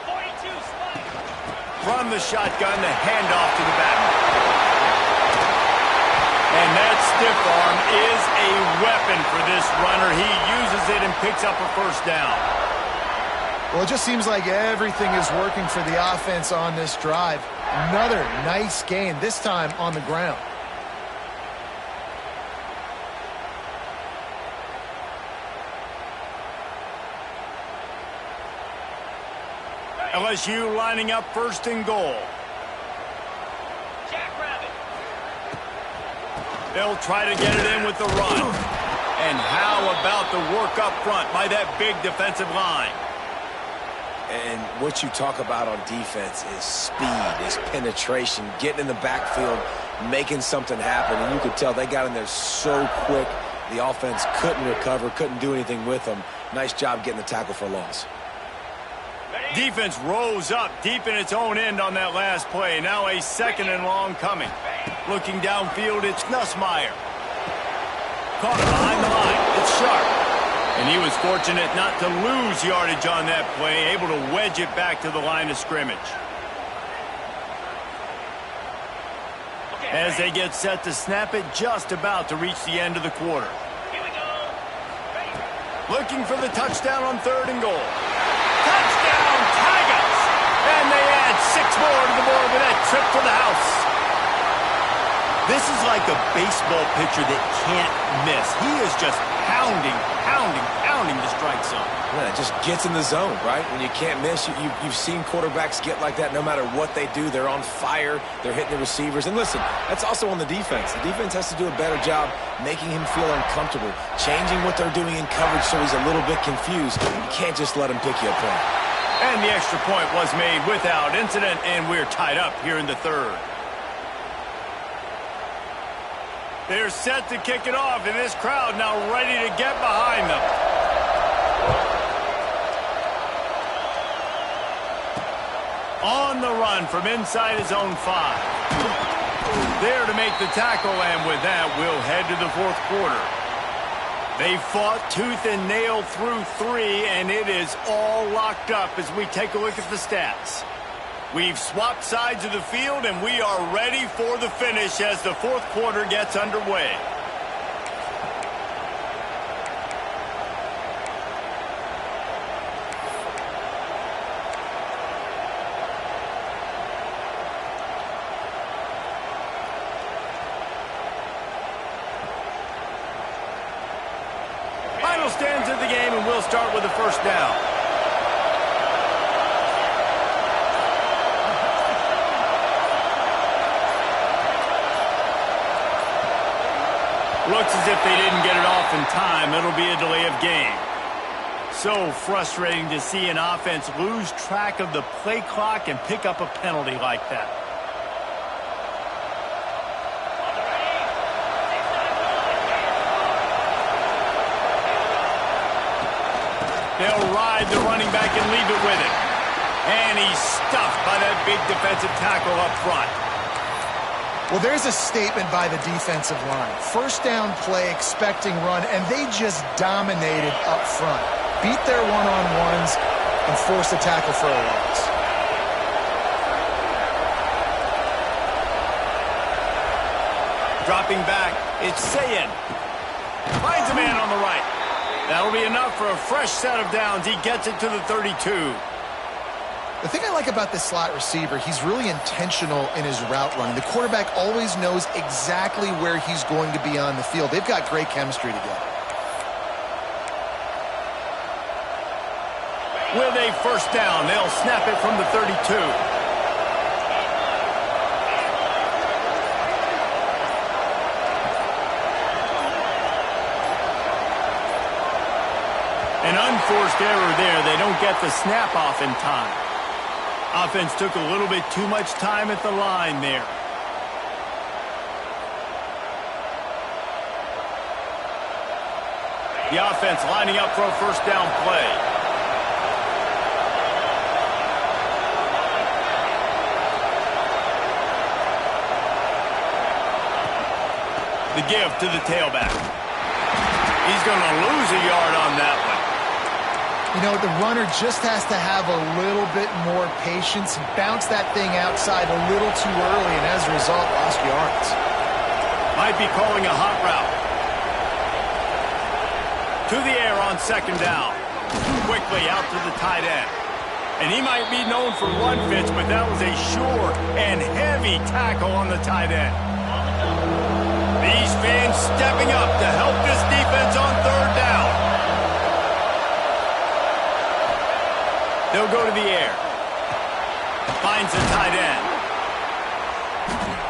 42 spike. From the shotgun, the handoff to the back. And that stiff arm is a weapon for this runner. He uses it and picks up a first down. Well, it just seems like everything is working for the offense on this drive. Another nice gain, this time on the ground. LSU lining up first and goal. Jackrabbit. They'll try to get it in with the run. And how about the work up front by that big defensive line? And what you talk about on defense is speed, is penetration, getting in the backfield, making something happen. And you could tell they got in there so quick, the offense couldn't recover, couldn't do anything with them. Nice job getting the tackle for loss. Defense rose up deep in its own end on that last play. Now a second and long coming. Looking downfield, it's Nussmeier. Caught it behind the line. It's Sharp. And he was fortunate not to lose yardage on that play, able to wedge it back to the line of scrimmage. As they get set to snap it, just about to reach the end of the quarter. Here we go. Ready. Looking for the touchdown on third and goal. Touchdown, Tigers! And they add 6 more to the board with that trip to the house. This is like a baseball pitcher that can't miss. He is just pounding the strike zone. Yeah, it just gets in the zone, right? When you can't miss, you've seen quarterbacks get like that no matter what they do. They're on fire. They're hitting the receivers. And listen, that's also on the defense. The defense has to do a better job making him feel uncomfortable, changing what they're doing in coverage so he's a little bit confused. You can't just let him pick you apart. And the extra point was made without incident, and we're tied up here in the third. They're set to kick it off, and this crowd now ready to get behind them. On the run from inside his own 5. There to make the tackle, and with that, we'll head to the fourth quarter. They fought tooth and nail through 3, and it is all locked up as we take a look at the stats. We've swapped sides of the field, and we are ready for the finish as the fourth quarter gets underway. Final stands of the game, and we'll start with the first down. Looks as if they didn't get it off in time. It'll be a delay of game. So frustrating to see an offense lose track of the play clock and pick up a penalty like that. They'll ride the running back and leave it with him. And he's stuffed by that big defensive tackle up front. Well, there's a statement by the defensive line. First down play, expecting run, and they just dominated up front. Beat their one-on-ones and forced a tackle for a loss. Dropping back, it's Sayin. Finds a man on the right. That'll be enough for a fresh set of downs. He gets it to the 32. The thing I like about this slot receiver, he's really intentional in his route running. The quarterback always knows exactly where he's going to be on the field. They've got great chemistry together. With a first down, they'll snap it from the 32. An unforced error there. They don't get the snap off in time. Offense took a little bit too much time at the line there. The offense lining up for a first down play. The give to the tailback. He's going to lose a yard on that one. You know, the runner just has to have a little bit more patience and bounce that thing outside a little too early, and as a result, lost yards. Might be calling a hot route. To the air on second down. Quickly out to the tight end. And he might be known for run fits, but that was a sure and heavy tackle on the tight end. These fans stepping up to help this defense on third down. They'll go to the air. Finds the tight end.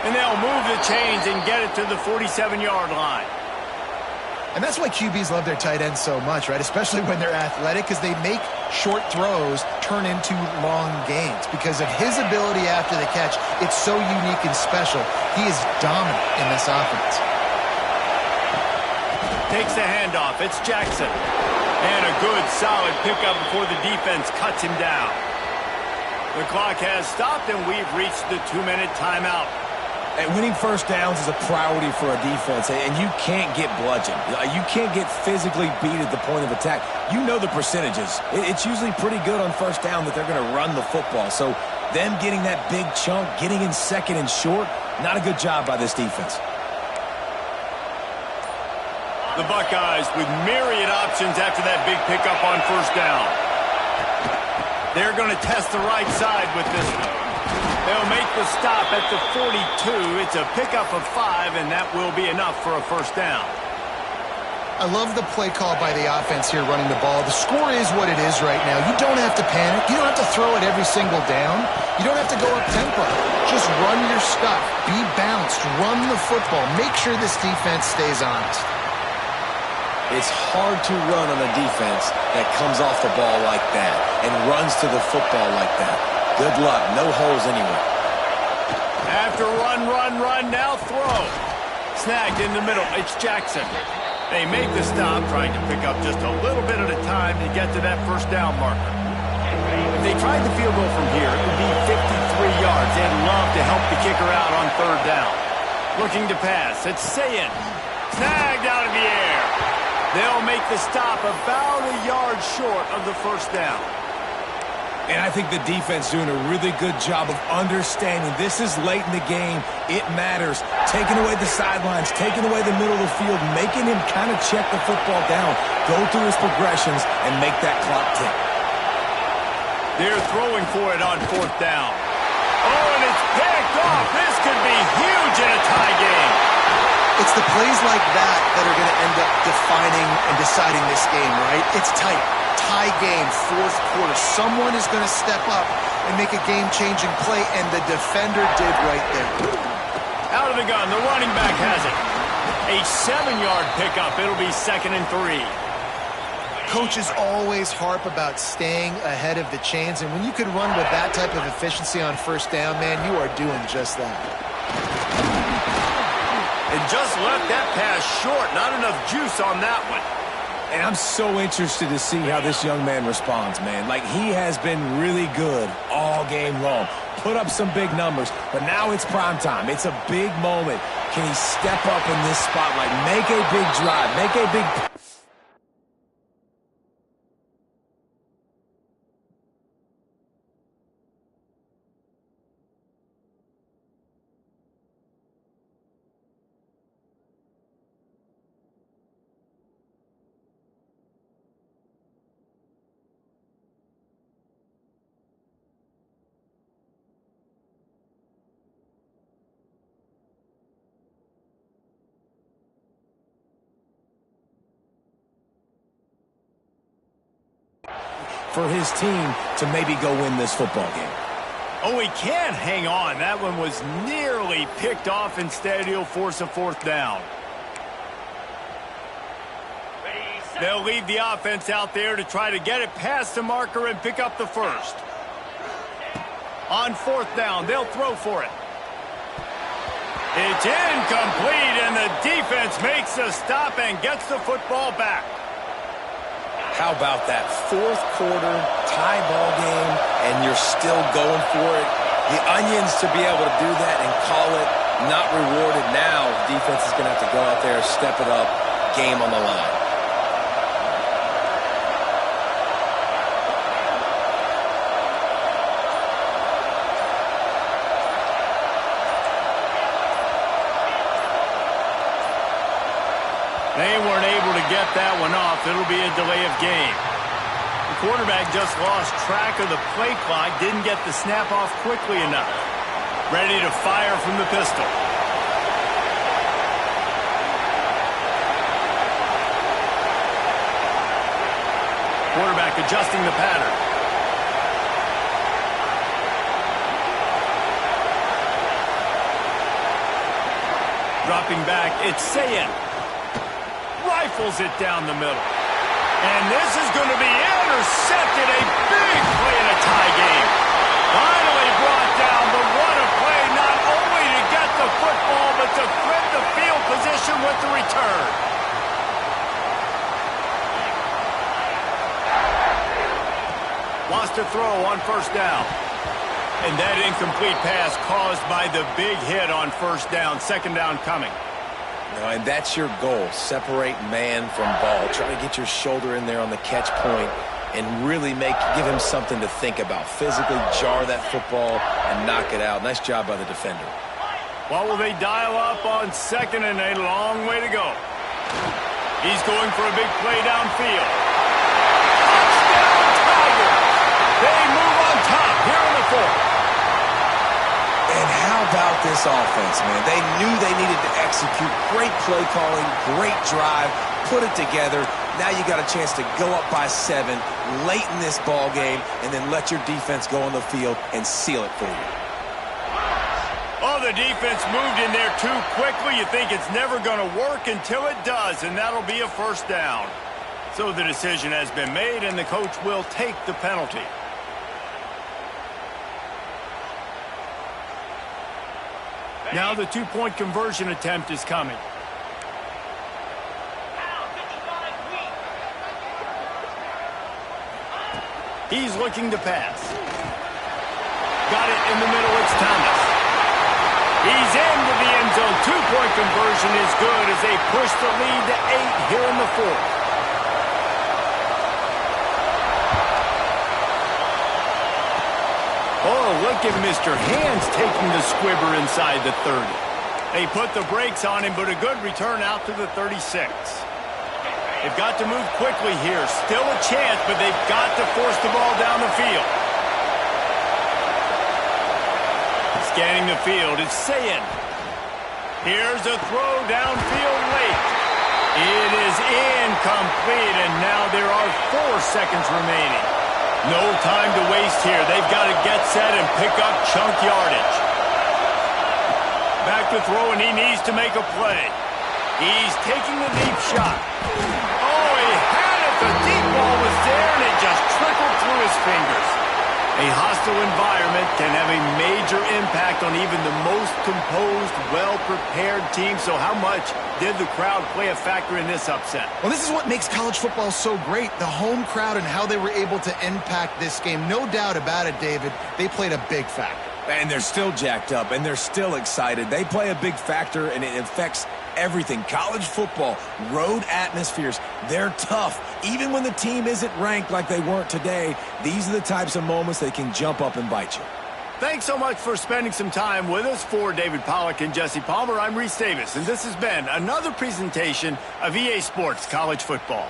And they'll move the chains and get it to the 47-yard line. And that's why QBs love their tight ends so much, right? Especially when they're athletic, because they make short throws turn into long gains. Because of his ability after the catch, it's so unique and special. He is dominant in this offense. Takes the handoff. It's Jackson. And a good, solid pickup before the defense cuts him down. The clock has stopped, and we've reached the 2-minute timeout. And winning first downs is a priority for a defense, and you can't get bludgeoned. You can't get physically beat at the point of attack. You know the percentages. It's usually pretty good on first down that they're going to run the football. So them getting that big chunk, getting in second and short, not a good job by this defense. The Buckeyes with myriad options after that big pickup on first down. They're going to test the right side with this one. They'll make the stop at the 42. It's a pickup of 5, and that will be enough for a first down. I love the play call by the offense here running the ball. The score is what it is right now. You don't have to panic. You don't have to throw it every single down. You don't have to go up tempo. Just run your stuff. Be balanced. Run the football. Make sure this defense stays honest. It's hard to run on a defense that comes off the ball like that and runs to the football like that. Good luck. No holes anywhere. After run, now throw. Snagged in the middle. It's Jackson. They make the stop, trying to pick up just a little bit at a time to get to that first down marker. If they tried the field goal from here, it would be 53 yards. They'd love to help the kicker out on third down. Looking to pass. It's Sayin. Snagged out of the air. They'll make the stop about a yard short of the first down. And I think the defense doing a really good job of understanding this is late in the game. It matters. Taking away the sidelines, taking away the middle of the field, making him kind of check the football down, go through his progressions, and make that clock tick. They're throwing for it on fourth down. Oh, and it's picked off. This could be huge in a tie game. It's the plays like that that are going to end up defining and deciding this game, right? It's tight. Tie game, fourth quarter. Someone is going to step up and make a game-changing play, and the defender did right there. Out of the gun, the running back has it. A 7-yard pickup. It'll be 2nd and 3. Coaches always harp about staying ahead of the chains, and when you can run with that type of efficiency on first down, man, you are doing just that. And just left that pass short. Not enough juice on that one. And I'm so interested to see how this young man responds, man. Like, he has been really good all game long. Put up some big numbers, but now it's prime time. It's a big moment. Can he step up in this spotlight, make a big drive, make a big... for his team to maybe go win this football game. Oh, he can't hang on. That one was nearly picked off. Instead, he'll force a 4th down. They'll leave the offense out there to try to get it past the marker and pick up the 1st. On 4th down, they'll throw for it. It's incomplete, and the defense makes a stop and gets the football back. How about that 4th quarter tie ball game, and you're still going for it? The onions to be able to do that and call it not rewarded now. Defense is going to have to go out there, step it up, game on the line. They weren't able to get that one off. It'll be a delay of game. The quarterback just lost track of the play clock, didn't get the snap off quickly enough. Ready to fire from the pistol. Quarterback adjusting the pattern. Dropping back, it's Sayin. Rifles it down the middle. And this is going to be intercepted. A big play in a tie game. Finally brought down, but what a play, not only to get the football, but to flip the field position with the return. Wants to throw on 1st down. And that incomplete pass caused by the big hit on 1st down. 2nd down coming. And that's your goal. Separate man from ball. Try to get your shoulder in there on the catch point and really give him something to think about. Physically jar that football and knock it out. Nice job by the defender. Well, will they dial up on 2nd and a long way to go? He's going for a big play downfield. Touchdown, Tigers! They move on top here in the 4th. And how about this offense, man? They knew they needed to execute. Great play calling, great drive, put it together. Now you got a chance to go up by 7 late in this ball game and then let your defense go on the field and seal it for you. Oh, the defense moved in there too quickly. You think it's never going to work until it does, and that'll be a 1st down. So the decision has been made, and the coach will take the penalty. Now the 2-point conversion attempt is coming. He's looking to pass. Got it in the middle, it's Thomas. He's into the end zone. 2-point conversion is good as they push the lead to 8 here in the 4th. Oh, look at Mr. Hands taking the squibber inside the 30. They put the brakes on him, but a good return out to the 36. They've got to move quickly here. Still a chance, but they've got to force the ball down the field. Scanning the field, it's Sayin. Here's a throw downfield late. It is incomplete, and now there are 4 seconds remaining. No time to waste here. They've got to get set and pick up chunk yardage. Back to throw, and he needs to make a play. He's taking the deep shot. Oh, he had it. The deep ball was there, and it just trickled through his fingers. A hostile environment can have a major impact on even the most composed, well-prepared team. So how much did the crowd play a factor in this upset? Well, this is what makes college football so great, the home crowd and how they were able to impact this game. No doubt about it, David, they played a big factor. And they're still jacked up, and they're still excited. They play a big factor, and it affects everything. College football, road atmospheres, they're tough. Even when the team isn't ranked like they weren't today, these are the types of moments that can jump up and bite you. Thanks so much for spending some time with us. For David Pollack and Jesse Palmer, I'm Reese Davis, and this has been another presentation of EA Sports College Football.